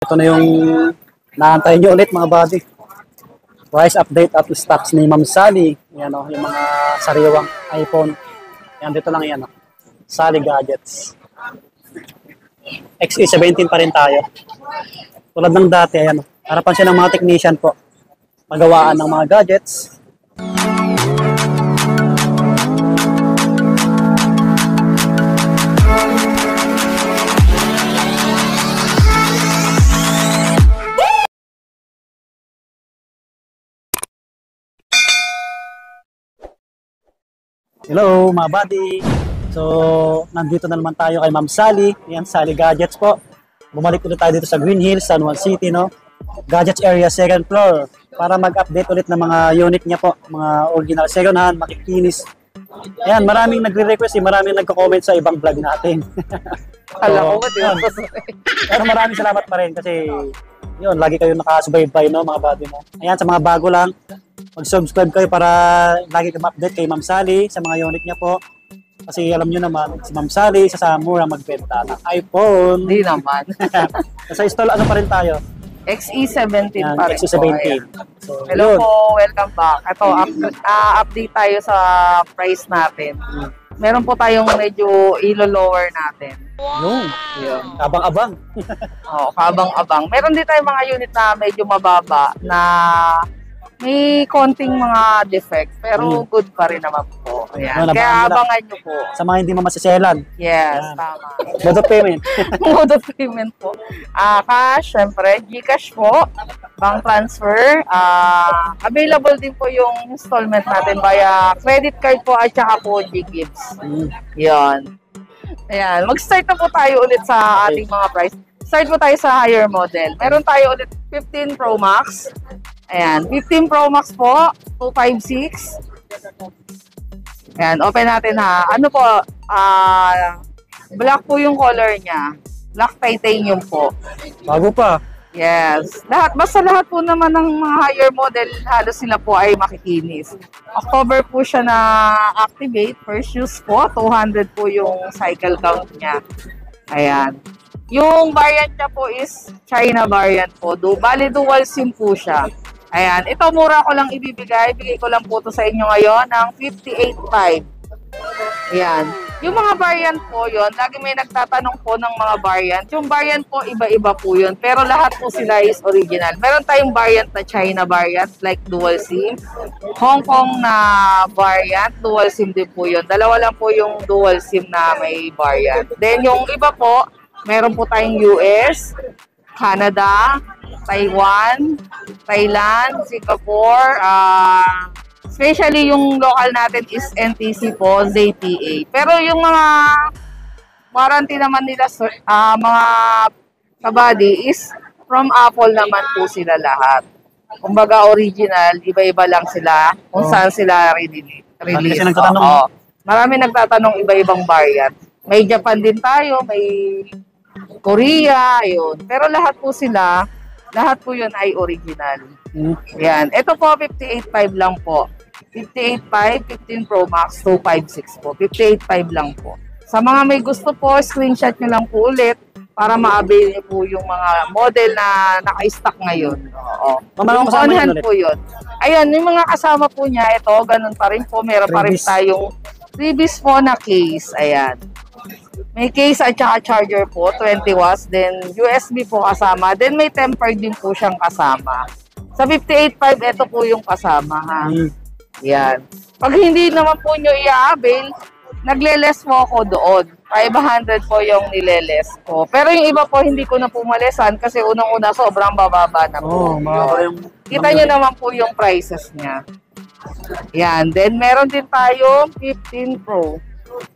Ito na yung naantay nyo ulit mga buddy. Price update at stocks ni Ma'am Sally. Yan o, yung mga sariwang iPhone. Yan, dito lang yan o. Sally Gadgets. XE17 pa rin tayo. Tulad ng dati, ayan o. Harapan siya ng mga technician po. Magawaan ng mga gadgets. Hello mga buddy! So, nandito na naman tayo kay Ma'am Sally. Ayan, Sally Gadgets po. Bumalik ulit tayo dito sa Green Hills, San Juan City, no? Gadgets area, second floor. Para mag-update ulit ng mga unit niya po. Mga original second hand, makikinis. Ayan, maraming nagre-request, maraming nagko-comment sa ibang vlog natin. Alam ko, yun. Pero maraming salamat pa rin kasi yun, lagi kayo nakasubaybay, no, mga buddy mo. Ayan, sa mga bago lang, mag-subscribe kayo para lagi kayo ma-update kay Ma'am Sally sa mga unit niya po. Kasi alam nyo naman, si Ma'am Sally sa mura magbenta ng iPhone. Hindi naman. Sa install, ano pa rin tayo? XE17 Yan, pa rin XE17. So, hello yun. po, welcome back. Ito, update tayo sa price natin. Meron po tayong medyo ilo-lower natin. Yung, abang-abang. Kabang-abang. Meron din tayong mga unit na medyo mababa na may konting mga defect, pero good pa rin naman po. Ayan. Kaya abangan nyo po. Sa mga hindi mamasiselan. Yes, tama. Mode of payment. Mode of payment po. Cash, syempre, GCash po, bank transfer. Available din po yung installment natin via credit card po at saka po GGives. Yan. Ayan. Mag-start na po tayo ulit sa ating mga price. Start po tayo sa higher model. Meron tayo ulit 15 Pro Max. Ayan, 15 Pro Max po, 256. Ayan, open natin ha. Ano po, black po yung color niya. Black titanium po. Bago pa. Yes. Basta lahat po naman ng mga higher model, halos sila po ay makikinis. October po siya na activate. First use po, 200 po yung cycle count niya. Ayan. Yung variant niya po is China variant po. Bali dual SIM po siya. Ayan, ito mura ko lang ibibigay. Bigay ko lang po to sa inyo ngayon ng 58.5. Ayan. Yung mga variant po yon, lagi may nagtatanong po ng mga variant. Yung variant po, iba-iba po yun. Pero lahat po sila is original. Meron tayong variant na China variant, like dual SIM. Hong Kong na variant, dual SIM din po yun. Dalawa lang po yung dual SIM na may variant. Then yung iba po, meron po tayong US, Canada, Taiwan, Thailand, Singapore, especially yung local natin is NTC po, ZTE. Pero yung mga warranty naman nila, mga kabady is from Apple naman po sila lahat. Kumbaga original, iba-iba lang sila kung saan sila release. Marami nagtatanong iba-ibang variant. May Japan din tayo, may Korea, yun. Pero lahat po sila, lahat po yun ay original. Yan. Ito po, 58.5 lang po. 58.5, 15 Pro Max, 256 po. 58.5 lang po. Sa mga may gusto po, screenshot nyo lang po ulit para ma-avail nyo po yung mga model na naka-stock ngayon. Oo. Yung on-hand po yun. Ayun, yung mga kasama po niya, ito, ganun pa rin po. Meron pa rin tayong previous po na case. Ayan. May case at saka charger po, 20 watts. Then, USB po kasama. Then, may tempered din po siyang kasama. Sa 58.5, ito po yung kasama, ha? Yan. Pag hindi naman po nyo i-avail, nagle-less po ako doon. 500 po yung nile-less ko. Pero yung iba po, hindi ko na po malesan kasi unang-una sobrang bababa na po. Kita nyo naman po yung prices niya. Yan. Then, meron din tayo 15 Pro.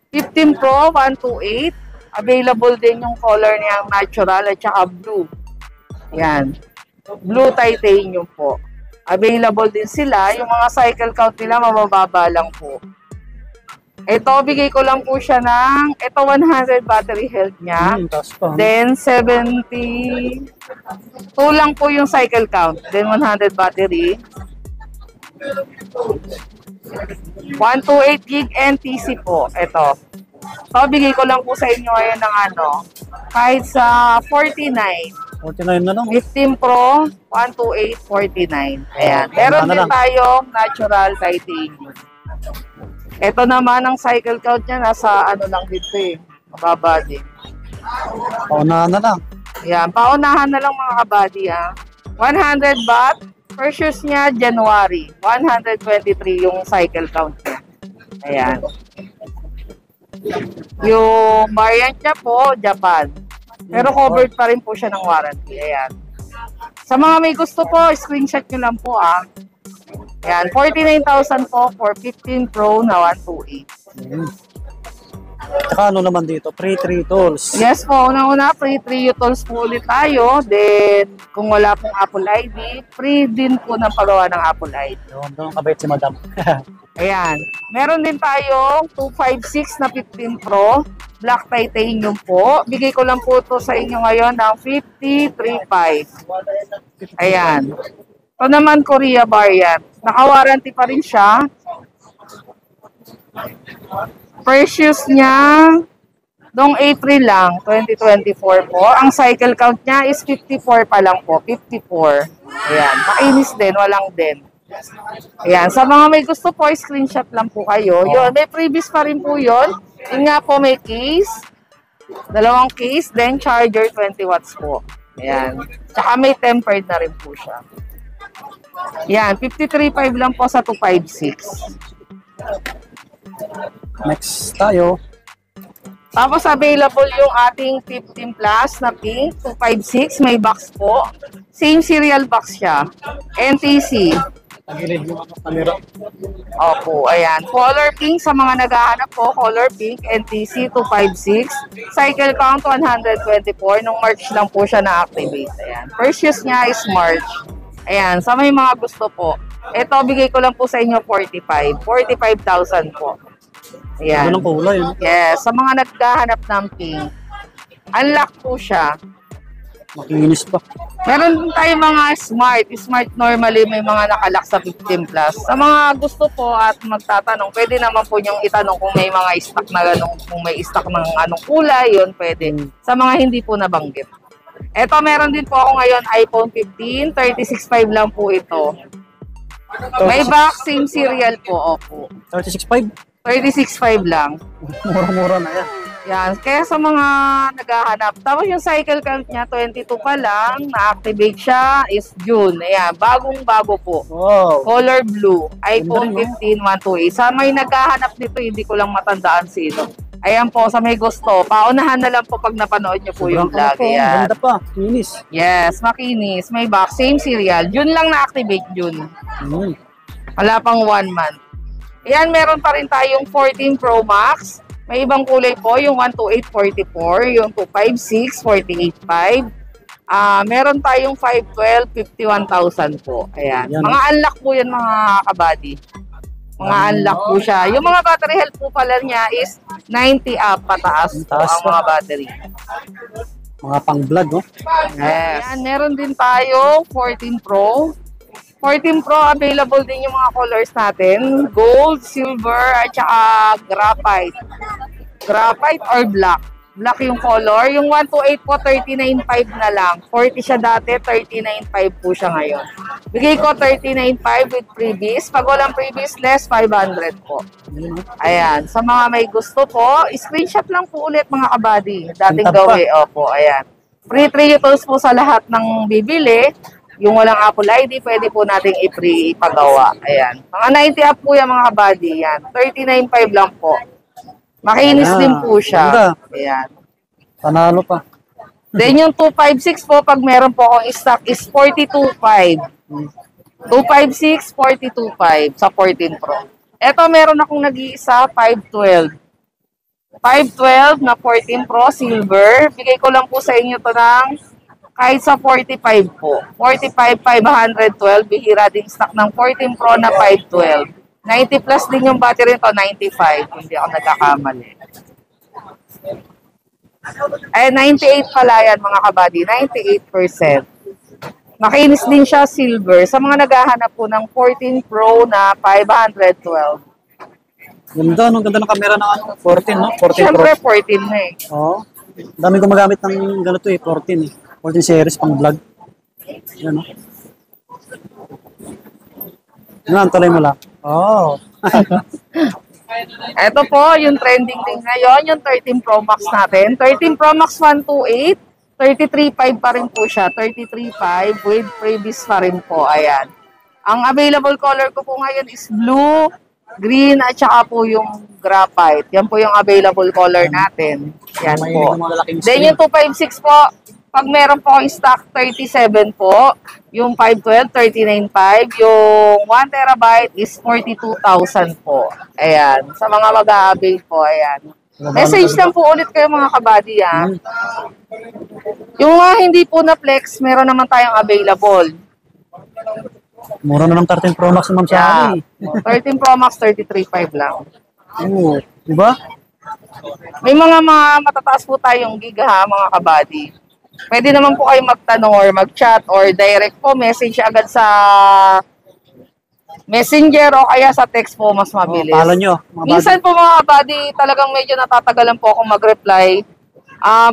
15 Pro, 128. Available din yung color niya, natural at saka blue. Yan. Blue titanium po. Available din sila. Yung mga cycle count nila, mabababa lang po. Ito, bigay ko lang po siya ng, ito 100 battery health niya. Then, 72 lang po yung cycle count. Then, 100 battery. 128 gig NTC po. Ito. So, bigay ko lang po sa inyo ngayon ng ano, kahit sa 49. 49 na lang. 15 Pro, 12849. Ayan. Meron na din lang. tayong natural titanium. Ito naman ang cycle count niya, nasa ano lang dito eh. Mababa din. Paunahan na lang. Ayan. Paunahan na lang mga kabady ha. 100 baht. First use niya, January. 123 yung cycle count niya. Ayan. Yung variant niya po, Japan. Pero covered pa rin po siya ng warranty. Ayan. Sa mga may gusto po, screenshot nyo lang po ah. Ayan, 49,000 po for 15 Pro na 128. Saka ano naman dito, free 3 tools. Yes po, unang-una, free 3 tools po ulit tayo. Then, kung wala pong Apple ID, free din po ng pagawa ng Apple ID. Doon kabait si madam. Ayan. Meron din tayong 256 na 15 Pro. Black titanium po. Bigay ko lang po ito sa inyo ngayon ng 53.5. Ayan. Ito naman Korea variant. Naka-warranty pa rin siya. First use niya, noong April lang, 2024 po. Ang cycle count niya is 54 pa lang po. 54. Ayan. Makinis din. Walang din. Ayan. Sa mga may gusto po, screenshot lang po kayo. Yun, may previous pa rin po yun. Yun nga po, may case. Dalawang case, then charger 20 watts po. Ayan. Tsaka may tempered na rin po siya. Ayan, 53.5 lang po sa 256. Next tayo. Tapos available yung ating 15 plus na pink, 256, may box po. Same serial box siya. NTC. Tagilid yung camera. Opo, ayan. Color pink sa mga naghahanap po. Color pink, NTC 256. Cycle count 124. Nung March lang po siya na-activate. Ayan. First use niya is March. Ayan. Sa may mga gusto po. Ito, bigay ko lang po sa inyo 45. 45,000 po. Ayan. Ito ng kulay. Yes. Sa mga naghahanap ng pink. Unlock po siya. Makinis pa. Meron din tayo mga smart. Smart normally may mga nakalock sa 15 plus. Sa mga gusto po at magtatanong, pwede naman po niyong itanong kung may mga stock na ganun, kung may stock ng anong kulay, yun pwede. Sa mga hindi po nabanggit. Eto, meron din po ako ngayon iPhone 15, 36.5 lang po ito. May box, same serial po, opo. 36.5? 36.5 lang. Mura-mura na yan. Yan. Kaya sa mga naghahanap. Tapos yung cycle count niya, 22 pa lang. Na-activate siya is June. Ayan. Bagong-bago po. Wow. Color blue. iPhone Ganda rin, 15 128. Sa may naghahanap nito, hindi ko lang matandaan sino. Ayan po, sa may gusto. Paunahan na lang po pag napanood niyo po yung vlog. Ayan. Ganda pa. Kinis. Yes, makinis. May box. Same serial. June lang na-activate. June. Wala pang 1 month. Ayan, meron pa rin tayong 14 Pro Max. May ibang kulay po, yung 12844, yung 256, 485. Meron tayong 512, 51,000 po. Ayan. Yan. Mga unlock po yan mga kabady. Mga unlock po siya. Yung mga battery health po pala niya is 90 up pataas po ang mga battery. Mga pang-vlog, no? Yes. Ayan, meron din tayo 14 Pro. 14 Pro, available din yung mga colors natin. Gold, silver, at saka graphite. Graphite or black. Black yung color. Yung 128 po, 39.5 na lang. 40 siya dati, 39.5 po siya ngayon. Bigay ko 39.5 with freebies. Pag walang freebies, less 500 po. Ayan. Sa mga may gusto po, screenshot lang po ulit mga kabady. Dating gawin. Opo, ayan. Free 3 tools po sa lahat ng bibili. Yung walang Apple ID, pwede po nating i-free ipagawa. Ayan. Mga 90 up po yan mga kabady. Ayan. 39.5 lang po. Makinis din po siya. Ganda. Ayan. Panalo pa. Then yung 256 po, pag meron po akong stock is 42.5. 256, 42.5 sa 14 Pro. Ito meron akong nag-iisa, 512. 512 na 14 Pro Silver. Bigay ko lang po sa inyo to ng kahit sa 45 po. 45, 512. Bihira din stock ng 14 Pro na 512. 90 plus din yung battery nito, 95. Hindi ako nagkakamali. Ay, 98 pala yan mga kabady. 98%. Makinis din siya silver. Sa mga naghahanap po ng 14 Pro na 512. Ganda, no? Ganda ng camera ng 14, no? 14 Siyempre, Pro. 14 na eh. Oo. Dami gumagamit ng ganito eh, 14 eh. 14 series pang vlog. Yan, no? Yan, tuloy mo lang. Oh. Ito po, yung trending din ngayon, yung 13 Pro Max natin. 13 Pro Max 128, 33.5 pa rin po siya. 33.5 with previous pa rin po. Ayan. Ang available color ko po ngayon is blue, green, at saka po yung graphite. Yan po yung available color natin. Yan po. Then yung 256 po, pag meron po akong stock, 37 po. Yung 512, 39.5. Yung 1 terabyte is 42,000 po. Ayan. Sa mga mag-a-avail po, ayan. Message lang po ulit kayo mga kabady, ha. Yung mga hindi po na flex, meron naman tayong available. Mura na ng 13 Pro Max naman sa akin. 13 Pro Max, 33.5 lang. Oo. Diba? May mga matataas po tayong gig, ha, mga kabady. Pwede naman po kayo magtanong or mag-chat or direct po message agad sa Messenger o kaya sa text po mas mabilis. Follow nyo. Minsan po mga kabady, talagang medyo natatagalan po ako mag-reply.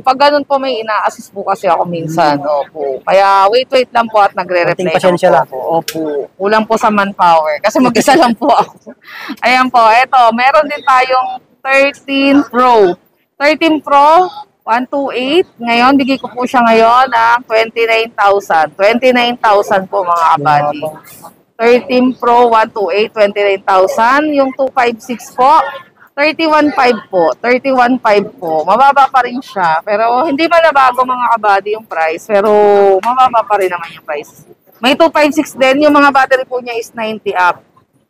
Pag ganun po may ina-assist po kasi ako minsan. Opo. Kaya wait lang po at nagre-reply pasensya lang po. Opo. Kulang po sa manpower. Kasi mag-isa lang po ako. Ayan po. Eto, meron din tayong 13 Pro. 13 Pro, 128. Ngayon, bigay ko po siya ngayon ng 29,000. 29,000 po mga kabady. 13 Pro, 128, 29,000. Yung 256 po, 31.5 po. 31.5 po. Mababa pa rin siya. Pero hindi ba nabago mga kabady yung price? Pero mababa pa rin naman yung price. May 256 din. Yung mga battery po niya is 90 up.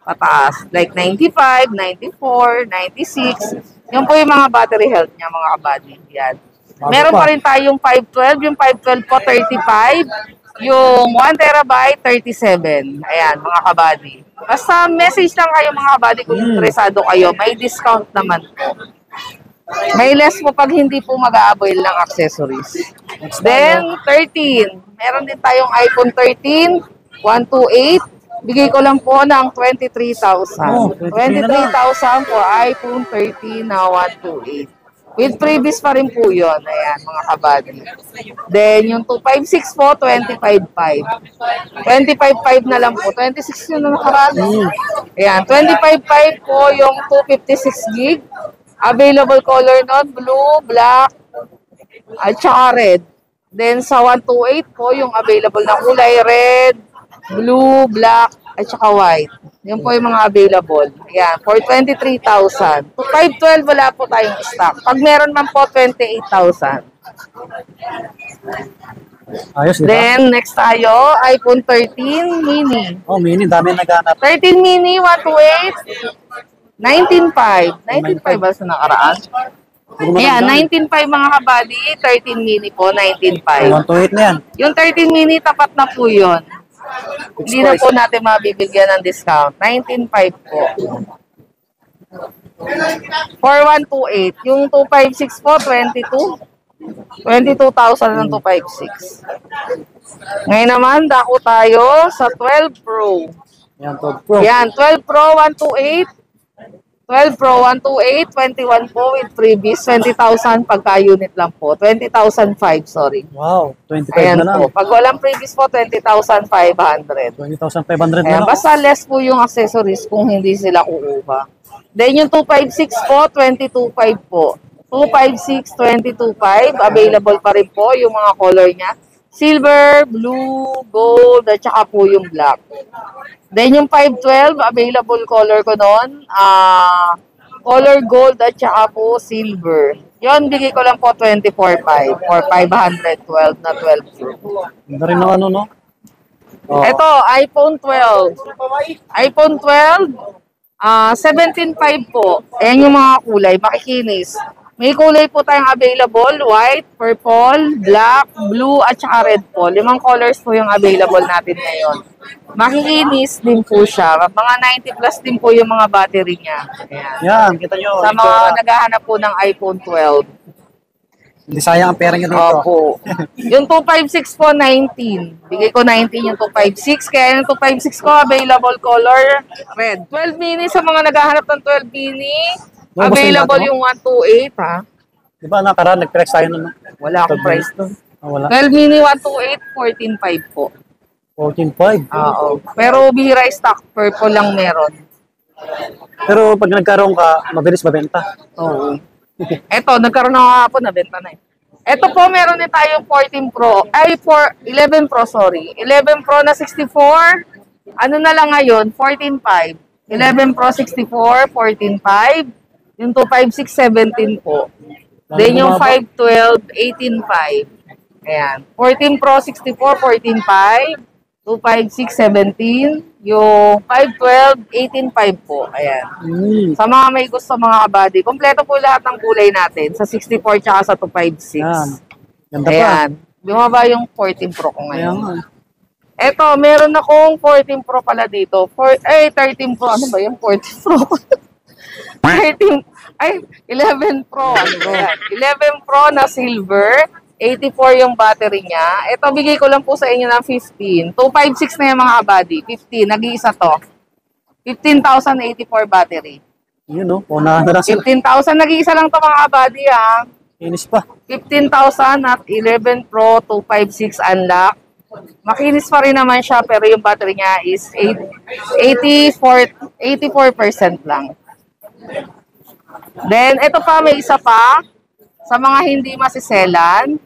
Pataas. Like 95, 94, 96. Yung po yung mga battery health niya mga kabady. Yan. Meron pa rin tayong 512. Yung 512 po, 35. Yung 1 terabyte, 37. Ayan, mga kabady. Basta message lang kayo mga kabady kung interesado kayo. May discount naman po. May less po pag hindi po mag-a-avail ng accessories. Then, 13. Meron din tayong iPhone 13, 128. Bigay ko lang po ng 23,000. 23,000 for iPhone 13 na 128. With previous pa rin po yun. Ayan, mga kabady. Then, yung 256 po, 25.5. 25.5 na lang po. 26 yun na nakaraan. Ayan, 25.5 po yung 256 gig. Available color nun, blue, black, at saka red. Then, sa 128 po, yung available na kulay, red, blue, black, at saka white. Yun po yung mga available. Ayan, for 23,000. 512, wala po tayong stock. Pag meron man po, 28,000. Ayos, diba? Then, next tayo, iPhone 13 mini. Oh, mini. Dami naghanap. 13 mini, 128, 19.5. 19.5 ba sa nakaraan? Ayan, 19.5 mga kabady. 13 mini po, 19.5. 128 na yan. Yung 13 mini, tapat na po yun. Hindi na po natin mabibigyan ng discount. 19.5 po. For 128. Yung 256 po, 22. 22,000 ng 256. Ngayon naman, dako tayo sa 12 Pro. Yan, 12 Pro. Yan, 12 Pro, 128. 12 Pro, 128, 21 po with previous, 20,000 pagka-unit lang po. 20,005, sorry. Wow, 25 Ayan na lang. po. Pag walang previous po, 20,500. 20,500 Ayan, na lang. basta less po yung accessories kung hindi sila kukuha. Then yung 256 po, 22.5 po. 256, 22.5. Available pa rin po yung mga color niya. Silver, blue, gold, at saka po yung black. Then yung 512, available color ko noon, color gold at saka po silver. Yon bigay ko lang po 24.5 or 512 na 12 Pro. Ganda rin ng ano, no? Oh. Ito, iPhone 12. iPhone 12, 17.5 po. Ayan yung mga kulay, makikinis. May kulay po tayong available, white, purple, black, blue, at saka red po. 5 colors po yung available natin ngayon. Makikinis din po siya. Mga 90 plus din po yung mga battery niya. Ayan. Yan, kita nyo. Sa mga naghahanap po ng iPhone 12. Hindi sayang ang pera nyo dito. Opo. Yung 256 po, 19. Bigay ko 19 yung 256. Kaya yung 256 ko, available color, red. 12 mini sa mga naghahanap ng 12 mini. Available yung 128, ha? Di ba nakaraan, nag-price tayo nun? Wala akong price doon. Wala. 12 mini 128, 14.5 po. 14.5. Oo. Pero bihira stock, purple lang meron. Pero pag nagkaroon ka, mabilis mabenta. Oo. Eto, nagkaroon na ako, nabenta na eh. Eto po, meron din tayong 14 Pro. Ay, 11 Pro, sorry. 11 Pro na 64. Ano na lang ngayon? 14.5. 11 Pro 64, 14.5. Yung 256, 17 po. Then yung 512, 18.5. Ayan. 14 Pro 64, 14.5. 256, 17. Yung 512, 18.5 po. Ayan. Sa mga may gusto mga kabady, kompleto po lahat ng kulay natin sa 64 tsaka sa 256. Yan. Ganda Ayan. Bumaba yung 14 Pro ko pa. Ayan. ngayon. Eto, meron akong 14 Pro pala dito. 13 Pro. Ano ba yung 14 Pro? 13, 11 Pro. Ano ba yan? 11 Pro na silver. 84 yung battery niya. Ito, bigay ko lang po sa inyo ng 15. 256 na yung mga kabady. 15. Nag-iisa to. 15,084 battery. Yun, no? Unahan na lang sila. 15,000. Nag-iisa lang to mga kabady, ha. Inis pa. 15,000 at 11 Pro 256 unlock. Makinis pa rin naman siya, pero yung battery niya is 84% lang. Then, ito pa, may isa pa. Sa mga hindi masiselan,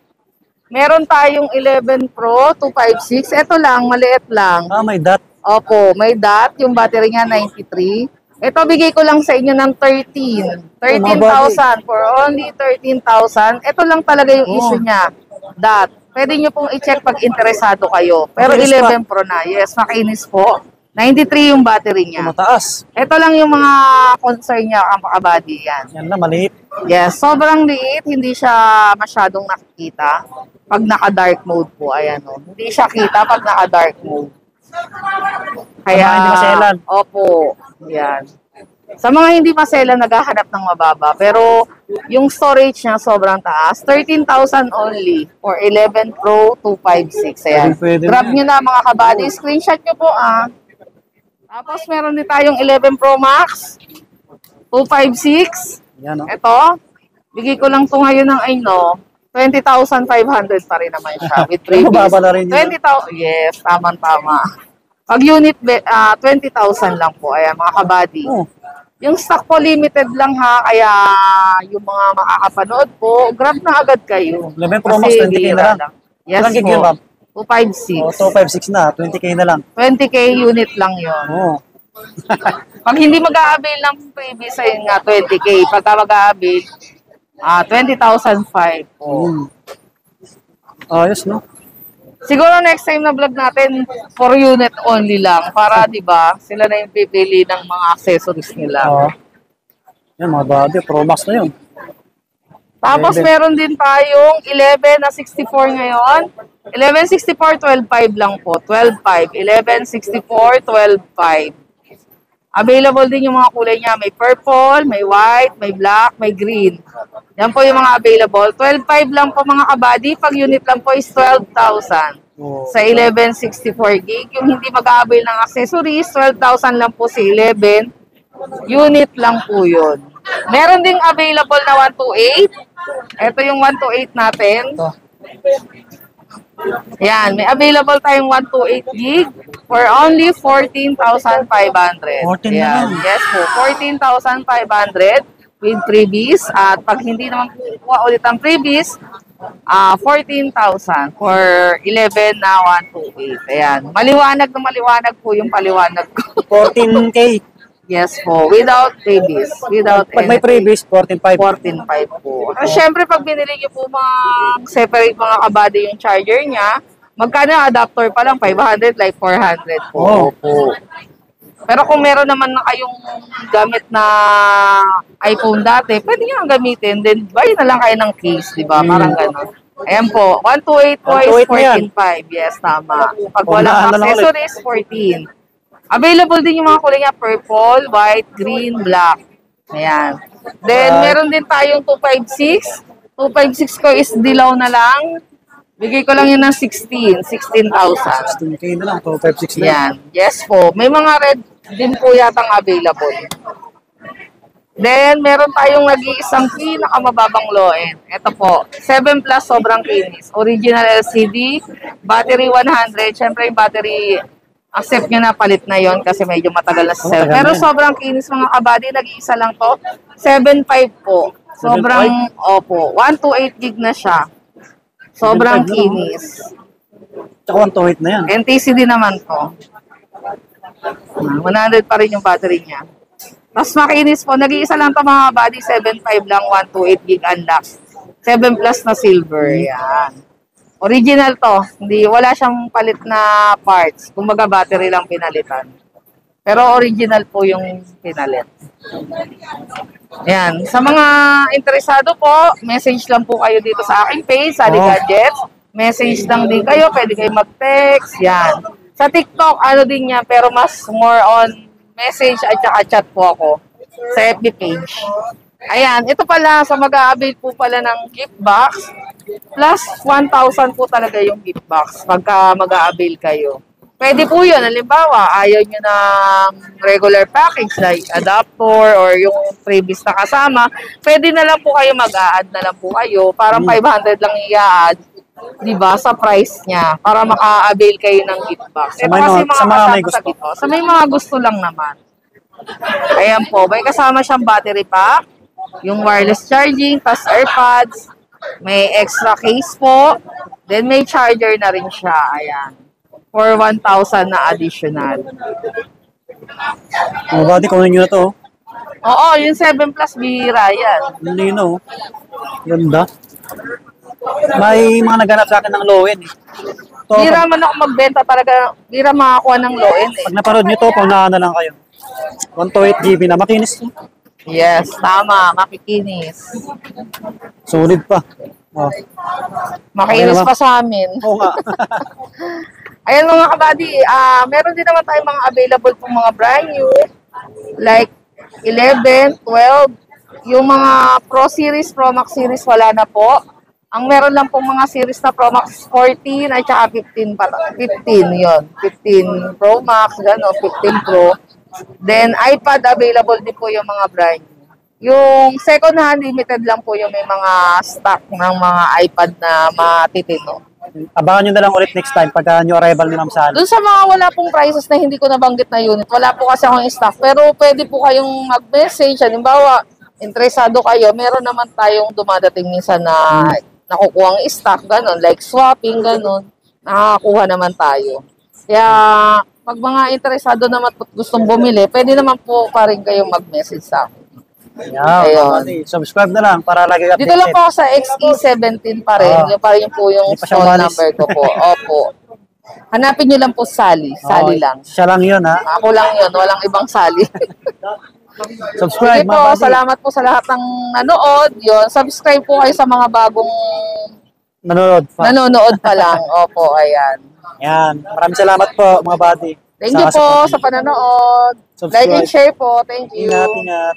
meron tayong 11 Pro 256. Ito lang, maliit lang. Ah, may dot. Opo, may dot. Yung battery niya 93. Ito, bigay ko lang sa inyo ng 13,000 for only 13,000. Ito lang talaga yung issue niya. Dot. Pwede nyo pong i-check pag interesado kayo. Pero Makinis 11 Pro na. Yes, makinis po. 93 yung battery niya. Mataas. Ito lang yung mga concern niya, kabady. Yan. Yan na, maliit. Yes, sobrang liit. Hindi siya masyadong nakikita pag naka-dark mode po. Ayan o. Hindi siya kita pag naka-dark mode. Kaya, hindi maselan. Opo. Yan. Sa mga hindi maselan, naghahanap ng mababa. Pero, yung storage niya sobrang taas. 13,000 only for 11 Pro 256. Ayan. Pwede Grab nyo na mga kabady. Screenshot nyo po Tapos, meron din tayong 11 Pro Max 256. Yan, no? Ito, bigay ko lang to ngayon ng 20,500 pa rin naman siya with previous. Mababa na rin yun. 20,000, yes, tama. Pag unit, 20,000 lang po. Ayan, mga kabady. Oh. Yung stock po limited lang ha, kaya yung mga makakapanood po, grab na agad kayo. 11 Pro Max, 20K na lang. Yes Ilang gig po. yun, ma'am? 256. Oh, 256 na, 20K na lang. 20K unit lang yon. Oh. Pag hindi mag-a-avail ng previous, ayun nga, 20K. Pagka mag-a-avail, 20,005 po. Ayos, no? Siguro next time na vlog natin, for unit only lang. Para, di ba, sila na yung pipili ng mga accessories nila. Oo. Yan, mga body. Pro Max na yun. Tapos 11. meron din tayong 11 na 64 ngayon. 1164, 12.5 lang po. 12.5. 1164, 12.5. Available din yung mga kulay niya. May purple, may white, may black, may green. Yan po yung mga available. 12.5 lang po mga kabady. Pag unit lang po is 12,000. Oh. Sa 1164 gig. Yung hindi mag-a-avail ng accessories, 12,000 lang po sa 11. Unit lang po yun. Meron ding available na 128. Ito yung 128 natin. Ito. Yan, may available tayong 128 gig for only 14,500. 14 Yan, na lang. yes po, 14,500 with freebies. At pag hindi naman kukuha ulit ang freebies, 14,000 for 11 na 128. Ayan, maliwanag na maliwanag po yung paliwanag ko. 14K. Yes po, without freebies. Without Pag may previous, 14.5. 14.5 po. At syempre, pag binili niyo po mga separate mga kabady yung charger niya, magkano yung adapter pa lang? 500, like 400 po. Oh. Opo. Pero kung meron naman na kayong gamit na iPhone dati, pwede nyo ang gamitin. Then, buy na lang kayo ng case, di ba? Parang gano'n. Ayan po, 128 po is 128 na yan. 14.5. Yes, tama. Pag Oh, walang na lang ulit. accessories, 14. Available din yung mga kulay niya, purple, white, green, black. Ayan. Then, meron din tayong 256. 256 ko is dilaw na lang. Bigay ko lang yun ng 16,000. 16K na lang, 256 na. Yan. Yes po. May mga red din po yatang available. Then, meron tayong nag-iisang pinakamababang low-end. Ito po, 7 Plus sobrang kinis. Original LCD, battery 100. Siyempre yung battery, accept nyo na palit na yon kasi medyo matagal na sa 7. Matagal Pero na yan. sobrang kinis mga kabady, nag-iisa lang to. 7.5 po. Sobrang, opo, 128 gig na siya. Sobrang 7.5 na, no? kinis. Tsaka 128 na yan. NTCD naman to. 100 pa rin yung battery niya. Tapos makinis po, nag-iisa lang ito mga body, 7.5 lang, 128 gig unlock. 7 plus na silver, yan. Original to, hindi, wala siyang palit na parts. Kumbaga battery lang pinalitan. Pero original po yung pinalit. Yan, sa mga interesado po, message lang po kayo dito sa aking page, Sally Gadgets. Message lang din kayo, pwede kayo mag-text, yan. Sa TikTok, ano din yan, pero mas more on message at saka chat po ako sa FB page. Ayan, ito pala, sa mag-a-avail po pala ng gift box, plus 1,000 po talaga yung gift box pagka mag-a-avail kayo. Pwede po yun, halimbawa, ayaw nyo ng regular package like adapter or yung previous na kasama, pwede na lang po kayo mag-a-add na lang po kayo, parang 500 lang i-add, di ba, sa price niya, para maka-avail kayo ng gift box. Ito kasi mga kasama sa dito. Sa may mga gusto lang naman. Ayan po, may kasama siyang battery pack, yung wireless charging, plus AirPods, may extra case po, then may charger na rin siya, ayan, for 1,000 na additional. Mga buddy, kunin nyo na to. Oo, yung 7 Plus bihira yan. Hindi no. Ganda. May mga naghanap sa akin ng low-end. To, Bihira man ako magbenta talaga, bihira makakuha ng low-end eh. pag naparod nyo to, paunahan na lang kayo. 128 GB na. Makinis to. Yes, tama, makikinis. Solid pa. Oh. Makinis Okay naman. pa sa amin. Oo nga. Ayan mga kabady, meron din naman tayong mga available pong mga brand new, like 11, 12, yung mga Pro Series, Pro Max Series wala na po. Ang meron lang pong mga series na Pro Max 14 at saka 15 pa. 15 yon, 15 Pro Max, gano'n, 15 Pro. Then iPad available din po yung mga brand new. Yung second hand limited lang po yung may mga stock ng mga iPad na matitino. Abangan nyo na lang ulit next time pagka new arrival ni Ma'am Sally. Doon sa mga wala pong prices na hindi ko nabanggit na unit, wala po kasi akong stock. Pero pwede po kayong mag-message. Halimbawa, interesado kayo, meron naman tayong dumadating minsan na nakukuha ang stock, gano'n, like swapping, gano'n, nakakakuha naman tayo. Kaya, pag mga interesado naman po gustong bumili, pwede naman po pa rin kayong mag-message sa akin. Yeah, Ayun. buddy. Subscribe na lang para lagi updated. Dito lang po ako sa XE17 pa rin. Yung pa rin po yung Hindi pa siya phone umalis. number ko po. Opo. Hanapin nyo lang po Sally. Sally lang. Siya lang yun, ha? Ako lang yun, walang ibang Sally. Subscribe, Sige mga po, buddy. salamat po sa lahat ng nanood. Yun, subscribe po kayo sa mga bagong Nanonood pa. nanonood pa lang. Opo, ayan. Yan. Maraming salamat po, mga buddy. Thank you po sa pananood. Subscribe. Like and share po. Thank you. Ingat, ingat.